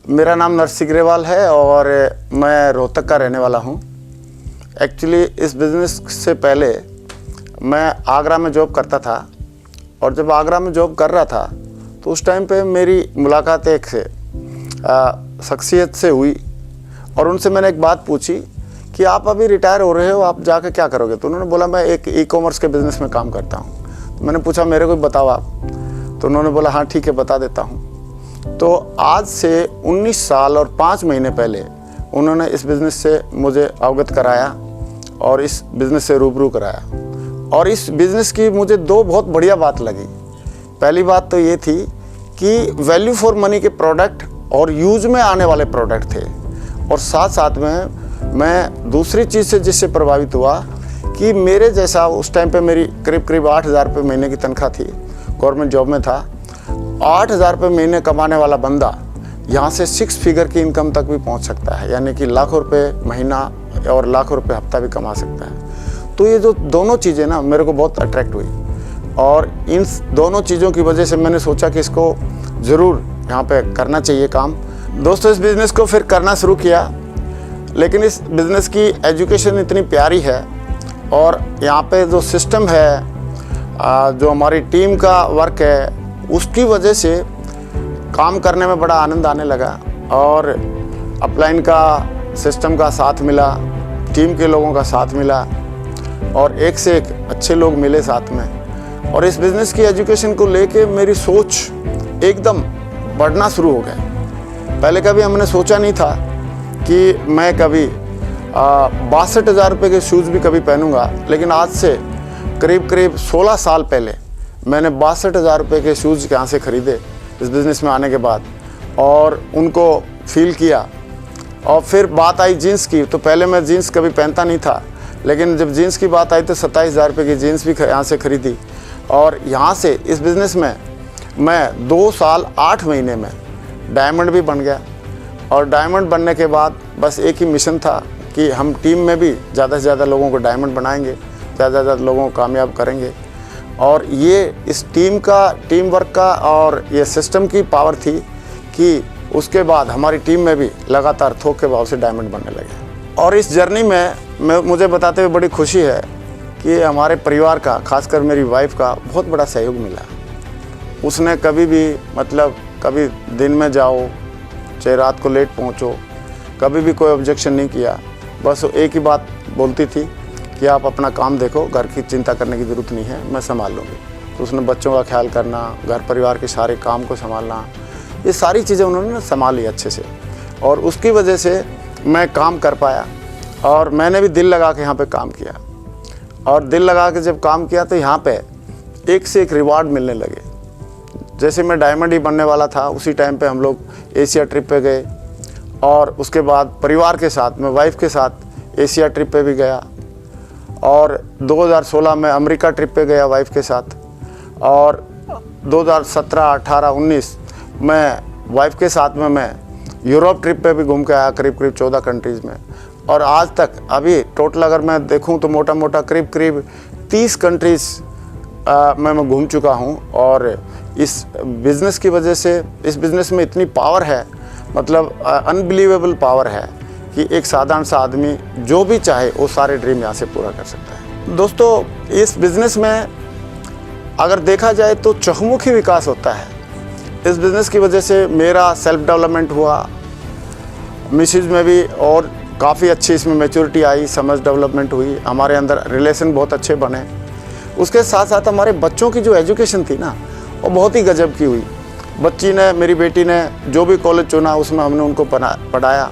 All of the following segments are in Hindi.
मेरा नाम नरसिंह ग्रेवाल है और मैं रोहतक का रहने वाला हूँ। एक्चुअली इस बिज़नेस से पहले मैं आगरा में जॉब करता था और जब आगरा में जॉब कर रहा था तो उस टाइम पे मेरी मुलाकात एक से शख्सियत से हुई और उनसे मैंने एक बात पूछी कि आप अभी रिटायर हो रहे हो, आप जाके क्या करोगे? तो उन्होंने बोला मैं एक ई-कॉमर्स के बिज़नेस में काम करता हूँ। तो मैंने पूछा मेरे को बताओ आप। तो उन्होंने बोला हाँ ठीक है बता देता हूँ। तो आज से 19 साल और 5 महीने पहले उन्होंने इस बिज़नेस से मुझे अवगत कराया और इस बिज़नेस से रूबरू कराया। और इस बिज़नेस की मुझे दो बहुत बढ़िया बात लगी। पहली बात तो ये थी कि वैल्यू फॉर मनी के प्रोडक्ट और यूज़ में आने वाले प्रोडक्ट थे, और साथ साथ में मैं दूसरी चीज़ से जिससे प्रभावित हुआ कि मेरे जैसा उस टाइम पे मेरी करीब 8,000 रुपये महीने की तनख्वाह थी, गवर्नमेंट जॉब में था। 8,000 रुपये महीने कमाने वाला बंदा यहाँ से 6 फिगर की इनकम तक भी पहुँच सकता है, यानी कि लाखों रुपए महीना और लाखों रुपए हफ्ता भी कमा सकता है। तो ये जो दोनों चीज़ें ना मेरे को बहुत अट्रैक्ट हुई और इन दोनों चीज़ों की वजह से मैंने सोचा कि इसको ज़रूर यहाँ पे करना चाहिए काम। दोस्तों इस बिज़नेस को फिर करना शुरू किया, लेकिन इस बिज़नेस की एजुकेशन इतनी प्यारी है और यहाँ पे जो सिस्टम है, जो हमारी टीम का वर्क है, उसकी वजह से काम करने में बड़ा आनंद आने लगा और अपलाइन का सिस्टम का साथ मिला, टीम के लोगों का साथ मिला और एक से एक अच्छे लोग मिले साथ में। और इस बिज़नेस की एजुकेशन को लेके मेरी सोच एकदम बढ़ना शुरू हो गया। पहले कभी हमने सोचा नहीं था कि मैं कभी 62,000 रुपये के शूज़ भी कभी पहनूंगा, लेकिन आज से करीब 16 साल पहले मैंने 62,000 रुपये के शूज़ यहाँ से ख़रीदे इस बिज़नेस में आने के बाद और उनको फील किया। और फिर बात आई जीन्स की, तो पहले मैं जीन्स कभी पहनता नहीं था, लेकिन जब जीन्स की बात आई तो 27,000 रुपये की जीन्स भी यहाँ से ख़रीदी। और यहाँ से इस बिज़नेस में मैं 2 साल 8 महीने में डायमंड भी बन गया। और डायमंड बनने के बाद बस एक ही मिशन था कि हम टीम में भी ज़्यादा से ज़्यादा लोगों को डायमंड बनाएंगे, ज़्यादा से ज़्यादा लोगों को कामयाब करेंगे। और ये इस टीम वर्क का और ये सिस्टम की पावर थी कि उसके बाद हमारी टीम में भी लगातार थोक के भाव से डायमंड बनने लगे। और इस जर्नी में मुझे बताते हुए बड़ी खुशी है कि हमारे परिवार का, खासकर मेरी वाइफ का बहुत बड़ा सहयोग मिला। उसने कभी भी कभी दिन में जाओ चाहे रात को लेट पहुंचो, कभी भी कोई ऑब्जेक्शन नहीं किया। बस एक ही बात बोलती थी कि आप अपना काम देखो, घर की चिंता करने की ज़रूरत नहीं है, मैं संभाल लूँगी। तो उसने बच्चों का ख्याल करना, घर परिवार के सारे काम को संभालना, ये सारी चीज़ें उन्होंने संभाली अच्छे से और उसकी वजह से मैं काम कर पाया। और मैंने भी दिल लगा के यहाँ पे काम किया और दिल लगा के जब काम किया तो यहाँ पे एक से एक रिवार्ड मिलने लगे। जैसे मैं डायमंड ही बनने वाला था उसी टाइम पे हम लोग एशिया ट्रिप पे गए और उसके बाद परिवार के साथ, मैं वाइफ के साथ एशिया ट्रिप पे भी गया और 2016 में अमेरिका ट्रिप पे गया वाइफ के साथ और 2017, 18, 19 मैं वाइफ के साथ में मैं यूरोप ट्रिप पे भी घूम के आया, करीब 14 कंट्रीज़ में। और आज तक अभी टोटल अगर मैं देखूं तो मोटा करीब 30 कंट्रीज़ मैं घूम चुका हूं। और इस बिज़नेस की वजह से इस बिज़नेस में इतनी पावर है, अनबिलीवेबल पावर है कि एक साधारण सा आदमी जो भी चाहे वो सारे ड्रीम यहाँ से पूरा कर सकता है। दोस्तों इस बिज़नेस में अगर देखा जाए तो चहुमुखी विकास होता है। इस बिज़नेस की वजह से मेरा सेल्फ डेवलपमेंट हुआ, मिसेज में भी और काफ़ी अच्छी इसमें मैच्योरिटी आई, समझ डेवलपमेंट हुई, हमारे अंदर रिलेशन बहुत अच्छे बने। उसके साथ साथ हमारे बच्चों की जो एजुकेशन थी ना वो बहुत ही गजब की हुई। मेरी बेटी ने जो भी कॉलेज चुना उसमें हमने उनको पढ़ाया।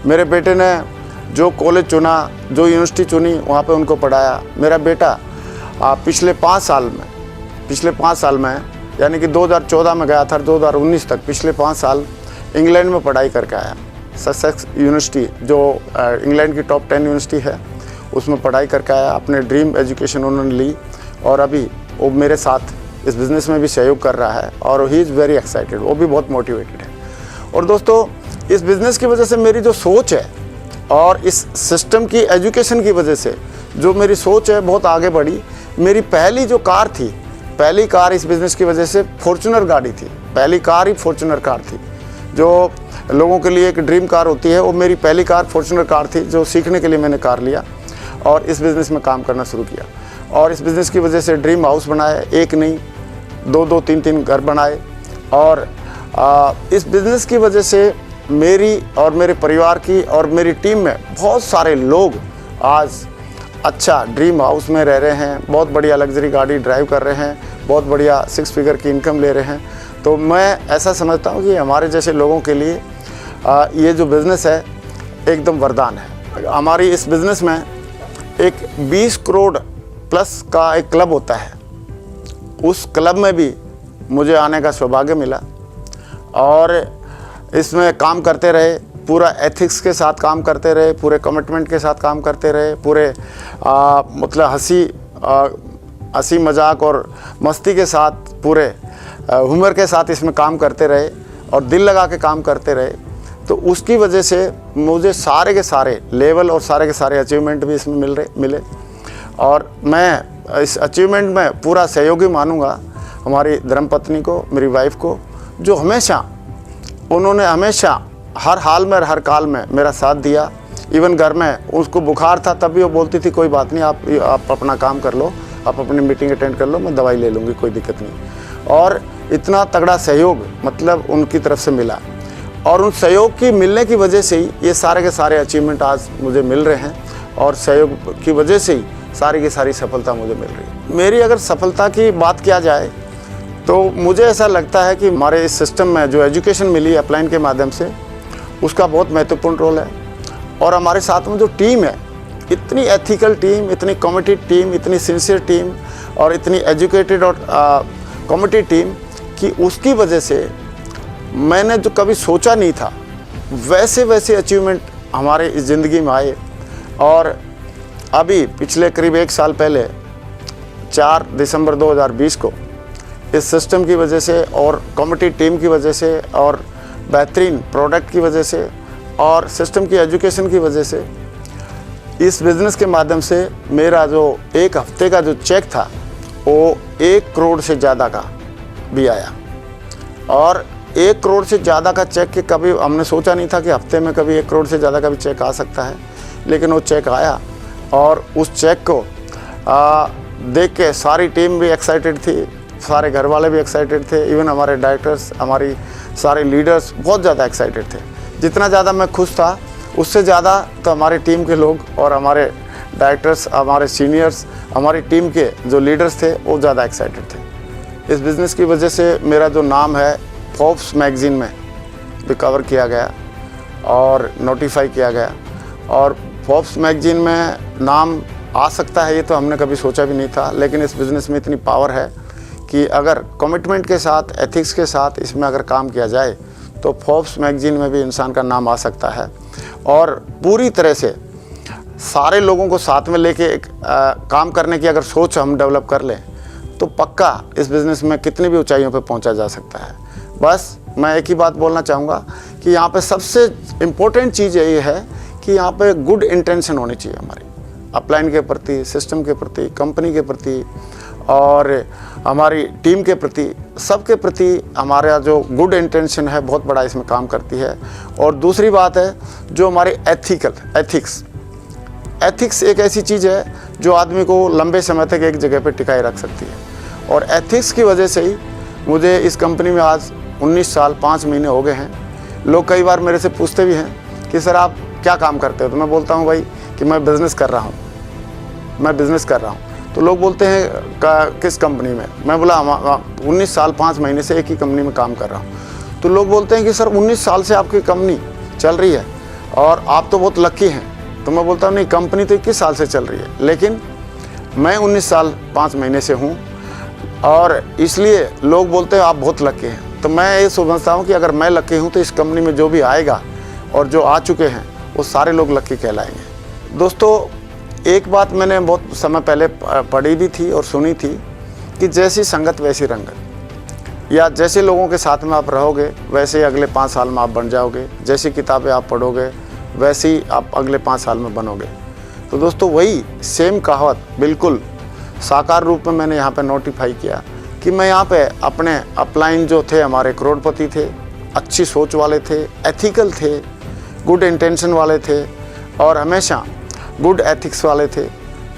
मेरे बेटे ने जो कॉलेज चुना, जो यूनिवर्सिटी चुनी, वहाँ पे उनको पढ़ाया। मेरा बेटा पिछले 5 साल में यानी कि 2014 में गया था 2019 तक, पिछले 5 साल इंग्लैंड में पढ़ाई करके आया। ससेक्स यूनिवर्सिटी जो इंग्लैंड की टॉप 10 यूनिवर्सिटी है उसमें पढ़ाई करके आया। अपने ड्रीम एजुकेशन उन्होंने ली और अभी वो मेरे साथ इस बिज़नेस में भी सहयोग कर रहा है और ही इज़ वेरी एक्साइटेड, वो भी बहुत मोटिवेटेड है। और दोस्तों इस बिज़नेस की वजह से मेरी जो सोच है और इस सिस्टम की एजुकेशन की वजह से जो मेरी सोच है बहुत आगे बढ़ी। मेरी पहली जो कार थी, पहली कार इस बिज़नेस की वजह से फॉर्च्यूनर गाड़ी थी, पहली कार ही फॉर्च्यूनर कार थी जो लोगों के लिए एक ड्रीम कार होती है, वो मेरी पहली कार फॉर्च्यूनर कार थी, जो सीखने के लिए मैंने कार लिया और इस बिज़नेस में काम करना शुरू किया। और इस बिज़नेस की वजह से ड्रीम हाउस बनाए, एक नहीं 2-2 3-3 घर बनाए। और इस बिज़नेस की वजह से मेरी और मेरे परिवार की और मेरी टीम में बहुत सारे लोग आज अच्छा ड्रीम हाउस में रह रहे हैं, बहुत बढ़िया लग्जरी गाड़ी ड्राइव कर रहे हैं, बहुत बढ़िया 6 फिगर की इनकम ले रहे हैं। तो मैं ऐसा समझता हूँ कि हमारे जैसे लोगों के लिए ये जो बिज़नेस है एकदम वरदान है। हमारी इस बिज़नेस में एक 20 करोड़ प्लस का एक क्लब होता है, उस क्लब में भी मुझे आने का सौभाग्य मिला और इसमें काम करते रहे, पूरा एथिक्स के साथ काम करते रहे, पूरे कमिटमेंट के साथ काम करते रहे, पूरे मतलब हंसी मजाक और मस्ती के साथ, पूरे हुमर के साथ इसमें काम करते रहे और दिल लगा के काम करते रहे। तो उसकी वजह से मुझे सारे के सारे लेवल और सारे के सारे अचीवमेंट भी इसमें मिले और मैं इस अचीवमेंट में पूरा सहयोगी मानूंगा हमारी धर्मपत्नी को, मेरी वाइफ को, जो उन्होंने हमेशा हर हाल में हर काल में मेरा साथ दिया। इवन घर में उसको बुखार था तब भी वो बोलती थी कोई बात नहीं, आप अपना काम कर लो, आप अपनी मीटिंग अटेंड कर लो, मैं दवाई ले लूँगी, कोई दिक्कत नहीं। और इतना तगड़ा सहयोग मतलब उनकी तरफ से मिला और उन सहयोग की मिलने की वजह से ही ये सारे के सारे अचीवमेंट आज मुझे मिल रहे हैं और सहयोग की वजह से ही सारी की सारी सफलता मुझे मिल रही है। मेरी अगर सफलता की बात किया जाए तो मुझे ऐसा लगता है कि हमारे इस सिस्टम में जो एजुकेशन मिली है अपलाइन के माध्यम से, उसका बहुत महत्वपूर्ण रोल है। और हमारे साथ में जो टीम है, इतनी एथिकल टीम, इतनी कमिटेड टीम, इतनी सिंसियर टीम और इतनी एजुकेटेड और कमिटेड टीम कि उसकी वजह से मैंने जो कभी सोचा नहीं था वैसे वैसे अचीवमेंट हमारे इस ज़िंदगी में आए। और अभी पिछले करीब 1 साल पहले 4 दिसंबर 2020 को इस सिस्टम की वजह से और कमिटेड टीम की वजह से और बेहतरीन प्रोडक्ट की वजह से और सिस्टम की एजुकेशन की वजह से इस बिज़नेस के माध्यम से मेरा जो 1 हफ्ते का जो चेक था वो 1 करोड़ से ज़्यादा का भी आया। और 1 करोड़ से ज़्यादा का चेक के कभी हमने सोचा नहीं था कि हफ्ते में कभी 1 करोड़ से ज़्यादा का भी चेक आ सकता है, लेकिन वो चेक आया। और उस चेक को देख के सारी टीम भी एक्साइटेड थी, सारे घर वाले भी एक्साइटेड थे, इवन हमारे डायरेक्टर्स, हमारी सारे लीडर्स बहुत ज़्यादा एक्साइटेड थे। जितना ज़्यादा मैं खुश था उससे ज़्यादा तो हमारी टीम के लोग और हमारे डायरेक्टर्स, हमारे सीनियर्स, हमारी टीम के जो लीडर्स थे वो ज़्यादा एक्साइटेड थे। इस बिज़नेस की वजह से मेरा जो नाम है फोर्ब्स मैगज़ीन में भी कवर किया गया और नोटिफाई किया गया। और फोर्ब्स मैगज़ीन में नाम आ सकता है ये तो हमने कभी सोचा भी नहीं था, लेकिन इस बिज़नेस में इतनी पावर है कि अगर कमिटमेंट के साथ, एथिक्स के साथ इसमें अगर काम किया जाए तो फोर्ब्स मैगज़ीन में भी इंसान का नाम आ सकता है। और पूरी तरह से सारे लोगों को साथ में लेके एक काम करने की अगर सोच हम डेवलप कर लें तो पक्का इस बिज़नेस में कितनी भी ऊंचाइयों पे पहुंचा जा सकता है। बस मैं एक ही बात बोलना चाहूँगा कि यहाँ पे सबसे इम्पोर्टेंट चीज़ ये है कि यहाँ पे गुड इंटेंशन होनी चाहिए हमारी अपलाइन के प्रति, सिस्टम के प्रति, कंपनी के प्रति और हमारी टीम के प्रति, सबके प्रति हमारा जो गुड इंटेंशन है बहुत बड़ा इसमें काम करती है। और दूसरी बात है जो हमारे एथिक्स एक ऐसी चीज़ है जो आदमी को लंबे समय तक एक जगह पर टिकाए रख सकती है। और एथिक्स की वजह से ही मुझे इस कंपनी में आज 19 साल 5 महीने हो गए हैं। लोग कई बार मेरे से पूछते भी हैं कि सर आप क्या काम करते हो, तो मैं बोलता हूँ भाई कि मैं बिज़नेस कर रहा हूँ। तो लोग बोलते हैं किस कंपनी में, मैं बोला 19 साल 5 महीने से एक ही कंपनी में काम कर रहा हूँ। तो लोग बोलते हैं कि सर 19 साल से आपकी कंपनी चल रही है और आप तो बहुत लकी हैं। तो मैं बोलता हूँ नहीं, कंपनी तो 21 साल से चल रही है, लेकिन मैं 19 साल 5 महीने से हूँ और इसलिए लोग बोलते हैं आप बहुत लकी हैं। तो मैं ये समझता हूँ कि अगर मैं लकी हूँ तो इस कंपनी में जो भी आएगा और जो आ चुके हैं वो सारे लोग लकी कहलाएंगे। दोस्तों, एक बात मैंने बहुत समय पहले पढ़ी भी थी और सुनी थी कि जैसी संगत वैसी रंगत, या जैसे लोगों के साथ में आप रहोगे वैसे ही अगले 5 साल में आप बन जाओगे, जैसी किताबें आप पढ़ोगे वैसे ही आप अगले 5 साल में बनोगे। तो दोस्तों वही सेम कहावत बिल्कुल साकार रूप में मैंने यहाँ पे नोटिफाई किया कि मैं यहाँ पे अपने अपलाइन जो थे हमारे करोड़पति थे, अच्छी सोच वाले थे, एथिकल थे, गुड इंटेंशन वाले थे और हमेशा गुड एथिक्स वाले थे।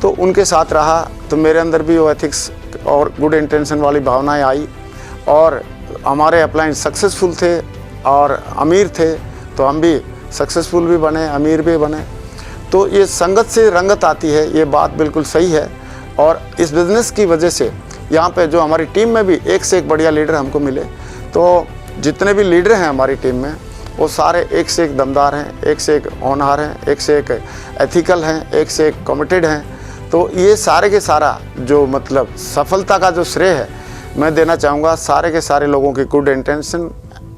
तो उनके साथ रहा तो मेरे अंदर भी वो एथिक्स और गुड इंटेंशन वाली भावनाएं आई और हमारे अप्लायंस सक्सेसफुल थे और अमीर थे, तो हम भी सक्सेसफुल भी बने, अमीर भी बने। तो ये संगत से रंगत आती है, ये बात बिल्कुल सही है। और इस बिज़नेस की वजह से यहाँ पे जो हमारी टीम में भी एक से एक बढ़िया लीडर हमको मिले। तो जितने भी लीडर हैं हमारी टीम में वो सारे एक से एक दमदार हैं, एक से एक होनहार हैं, एक से एक एथिकल हैं, एक से एक कमिटेड हैं। तो ये सारे के सारा जो मतलब सफलता का जो श्रेय है मैं देना चाहूँगा सारे के सारे लोगों की गुड इंटेंशन,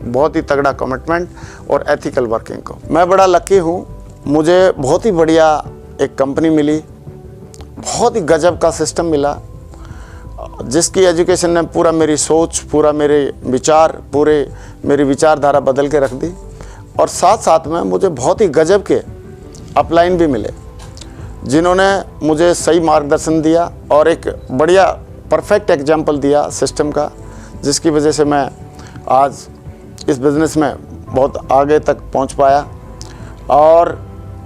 बहुत ही तगड़ा कमिटमेंट और एथिकल वर्किंग को। मैं बड़ा लकी हूँ, मुझे बहुत ही बढ़िया एक कंपनी मिली, बहुत ही गजब का सिस्टम मिला जिसकी एजुकेशन ने पूरा मेरी सोच, पूरा मेरे विचार, पूरे मेरी विचारधारा बदल के रख दी। और साथ साथ में मुझे बहुत ही गजब के अपलाइन भी मिले जिन्होंने मुझे सही मार्गदर्शन दिया और एक बढ़िया परफेक्ट एग्जाम्पल दिया सिस्टम का, जिसकी वजह से मैं आज इस बिज़नेस में बहुत आगे तक पहुंच पाया। और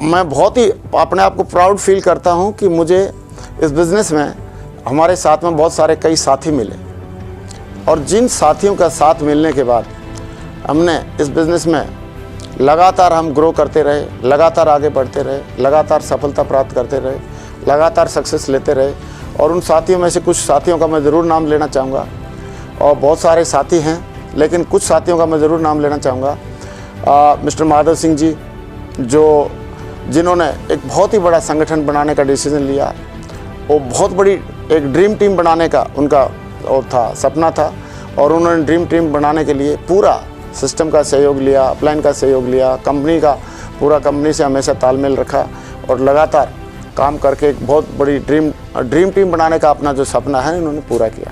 मैं बहुत ही अपने आप को प्राउड फील करता हूं कि मुझे इस बिज़नेस में हमारे साथ में बहुत सारे कई साथी मिले और जिन साथियों का साथ मिलने के बाद हमने इस बिज़नेस में लगातार हम ग्रो करते रहे, लगातार आगे बढ़ते रहे, लगातार सफलता प्राप्त करते रहे, लगातार सक्सेस लेते रहे। और उन साथियों में से कुछ साथियों का मैं ज़रूर नाम लेना चाहूँगा और बहुत सारे साथी हैं लेकिन कुछ साथियों का मैं ज़रूर नाम लेना चाहूँगा। मिस्टर माधव सिंह जी जिन्होंने एक बहुत ही बड़ा संगठन बनाने का डिसीज़न लिया, वो बहुत बड़ी एक ड्रीम टीम बनाने का उनका वो था, सपना था और उन्होंने ड्रीम टीम बनाने के लिए पूरा सिस्टम का सहयोग लिया, अपलाइन का सहयोग लिया, कंपनी का पूरा कंपनी से हमेशा तालमेल रखा और लगातार काम करके एक बहुत बड़ी ड्रीम टीम बनाने का अपना जो सपना है उन्होंने पूरा किया।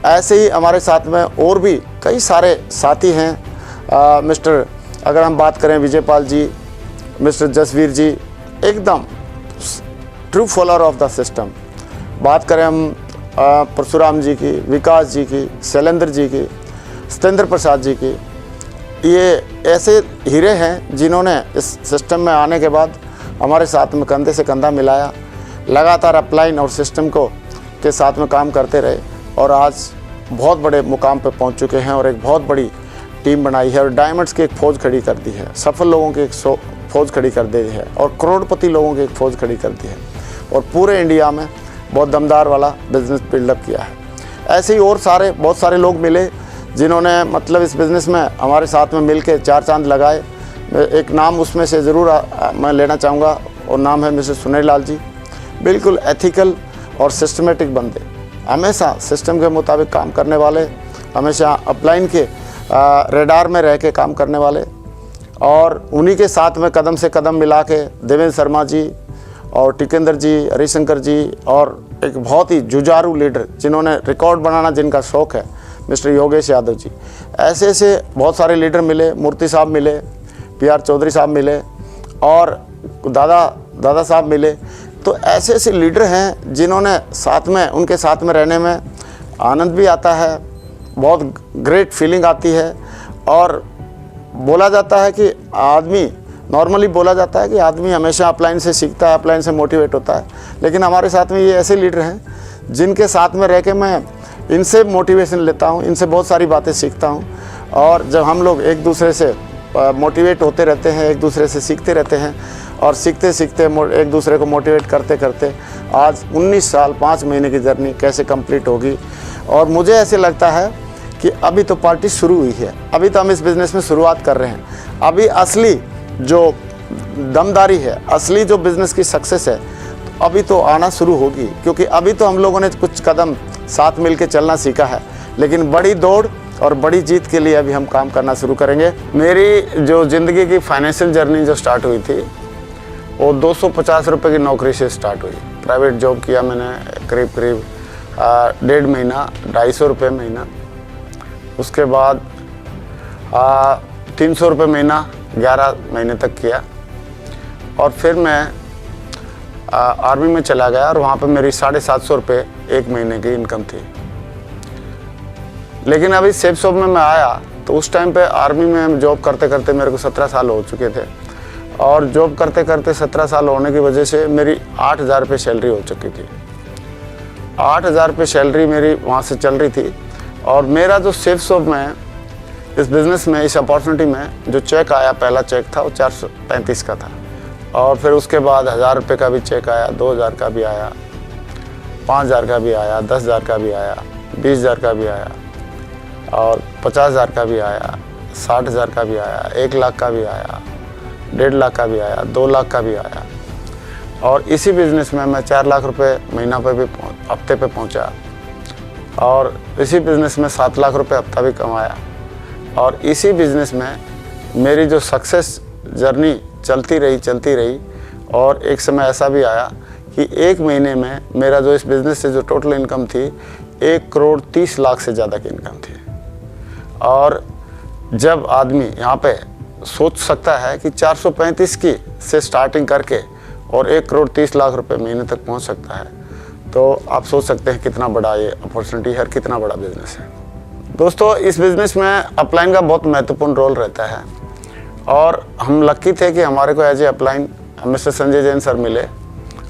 ऐसे ही हमारे साथ में और भी कई सारे साथी हैं। मिस्टर अगर हम बात करें विजयपाल जी, मिस्टर जसवीर जी, एकदम true follower of the system. बात करें हम परशुराम जी की, विकास जी की, शैलेंद्र जी की, सत्येंद्र प्रसाद जी की, ये ऐसे हीरे हैं जिन्होंने इस सिस्टम में आने के बाद हमारे साथ में कंधे से कंधा मिलाया, लगातार अपलाइन और सिस्टम को के साथ में काम करते रहे और आज बहुत बड़े मुकाम पर पहुंच चुके हैं और एक बहुत बड़ी टीम बनाई है और डायमंड्स की एक फ़ौज खड़ी कर दी है, सफल लोगों की एक फ़ौज खड़ी कर दी है और करोड़पति लोगों की एक फ़ौज खड़ी कर दी है और पूरे इंडिया में बहुत दमदार वाला बिज़नेस बिल्डअप किया है। ऐसे ही और बहुत सारे लोग मिले जिन्होंने मतलब इस बिज़नेस में हमारे साथ में मिल के चार चांद लगाए। एक नाम उसमें से ज़रूर मैं लेना चाहूँगा और नाम है मिस्टर सुनील लाल जी। बिल्कुल एथिकल और सिस्टमेटिक बंदे, हमेशा सिस्टम के मुताबिक काम करने वाले, हमेशा अपलाइन के रेडार में रह के काम करने वाले और उन्हीं के साथ में कदम से कदम मिला के देवेंद्र शर्मा जी और टिकेंद्र जी, हरिशंकर जी और एक बहुत ही जुझारू लीडर जिन्होंने रिकॉर्ड बनाना जिनका शौक़ है, मिस्टर योगेश यादव जी। ऐसे ऐसे बहुत सारे लीडर मिले, मूर्ति साहब मिले, PR चौधरी साहब मिले और दादा साहब मिले। तो ऐसे ऐसे लीडर हैं जिन्होंने साथ में, उनके साथ में रहने में आनंद भी आता है, बहुत ग्रेट फीलिंग आती है। और बोला जाता है कि नॉर्मली बोला जाता है कि आदमी हमेशा अपलाइन से सीखता है, अपलाइन से मोटिवेट होता है, लेकिन हमारे साथ में ये ऐसे लीडर हैं जिनके साथ में रह के मैं इनसे मोटिवेशन लेता हूँ, इनसे बहुत सारी बातें सीखता हूँ। और जब हम लोग एक दूसरे से मोटिवेट होते रहते हैं, एक दूसरे से सीखते रहते हैं और सीखते सीखते एक दूसरे को मोटिवेट करते करते आज 19 साल 5 महीने की जर्नी कैसे कंप्लीट होगी। और मुझे ऐसे लगता है कि अभी तो पार्टी शुरू हुई है, अभी तो हम इस बिज़नेस में शुरुआत कर रहे हैं। अभी असली जो दमदारी है, असली जो बिज़नेस की सक्सेस है, तो अभी तो आना शुरू होगी, क्योंकि अभी तो हम लोगों ने कुछ कदम साथ मिल के चलना सीखा है, लेकिन बड़ी दौड़ और बड़ी जीत के लिए अभी हम काम करना शुरू करेंगे। मेरी जो ज़िंदगी की फाइनेंशियल जर्नी जो स्टार्ट हुई थी वो 250 रुपये की नौकरी से स्टार्ट हुई। प्राइवेट जॉब किया मैंने करीब 1.5 महीना, 250 रुपये महीना। उसके बाद 300 रुपये महीना 11 महीने तक किया और फिर मैं आर्मी में चला गया और वहाँ पे मेरी 750 रुपये 1 महीने की इनकम थी। लेकिन अभी सेफ शॉप में मैं आया तो उस टाइम पे आर्मी में जॉब करते करते मेरे को 17 साल हो चुके थे, और जॉब करते करते 17 साल होने की वजह से मेरी 8,000 रुपये सैलरी हो चुकी थी। 8,000 रुपये सैलरी मेरी वहाँ से चल रही थी। और मेरा जो सेफ शॉप में, इस बिज़नेस में, इस अपॉर्चुनिटी में जो चेक आया, पहला चेक था वो 435 का था, और फिर उसके बाद 1,000 रुपये का भी चेक आया, 2,000 का भी आया, 5,000 का भी आया, 10,000 का भी आया, 20,000 का भी आया, और 50,000 का भी आया, 60,000 का भी आया, 1 लाख का भी आया, 1.5 लाख का भी आया, 2 लाख का भी आया। और इसी बिज़नेस में मैं 4 लाख रुपए महीना पे भी हफ्ते पे पहुंचा, और इसी बिज़नेस में 7 लाख रुपए हफ्ता भी कमाया। और इसी बिज़नेस में मेरी जो सक्सेस जर्नी चलती रही, और एक समय ऐसा भी आया कि 1 महीने में मेरा जो इस बिज़नेस से जो टोटल इनकम थी 1,30,00,000 से ज़्यादा की इनकम थी। और जब आदमी यहाँ पे सोच सकता है कि 435 की से स्टार्टिंग करके और 1,30,00,000 रुपए महीने तक पहुँच सकता है, तो आप सोच सकते हैं कितना बड़ा ये अपॉर्चुनिटी है और कितना बड़ा बिज़नेस है। दोस्तों, इस बिज़नेस में अपलाइन का बहुत महत्वपूर्ण रोल रहता है, और हम लकी थे कि हमारे को as a upline mister Sanjay Jain sir मिले,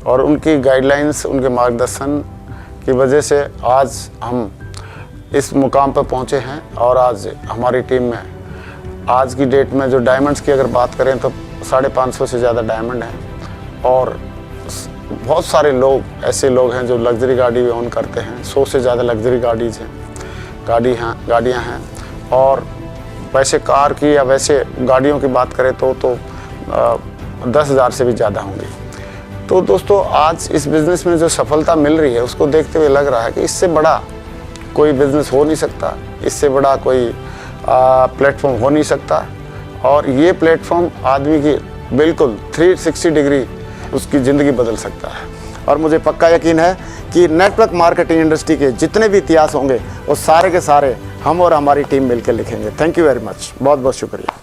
और उनकी गाइडलाइंस, उनके मार्गदर्शन की वजह से आज हम इस मुकाम पर पहुंचे हैं। और आज हमारी टीम में, आज की डेट में जो डायमंड्स की अगर बात करें तो 550 से ज़्यादा डायमंड हैं, और बहुत सारे लोग ऐसे लोग हैं जो लग्जरी गाड़ी ओन करते हैं। 100 से ज़्यादा लग्जरी गाड़ियाँ हैं, और वैसे कार की या वैसे गाड़ियों की बात करें तो 10,000 से भी ज़्यादा होंगी। तो दोस्तों, आज इस बिज़नेस में जो सफलता मिल रही है उसको देखते हुए लग रहा है कि इससे बड़ा कोई बिज़नेस हो नहीं सकता, इससे बड़ा कोई प्लेटफॉर्म हो नहीं सकता। और ये प्लेटफॉर्म आदमी की बिल्कुल 360 डिग्री उसकी ज़िंदगी बदल सकता है। और मुझे पक्का यकीन है कि नेटवर्क मार्केटिंग इंडस्ट्री के जितने भी इतिहास होंगे वो सारे के सारे हम और हमारी टीम मिलकर लिखेंगे। थैंक यू वेरी मच, बहुत बहुत शुक्रिया।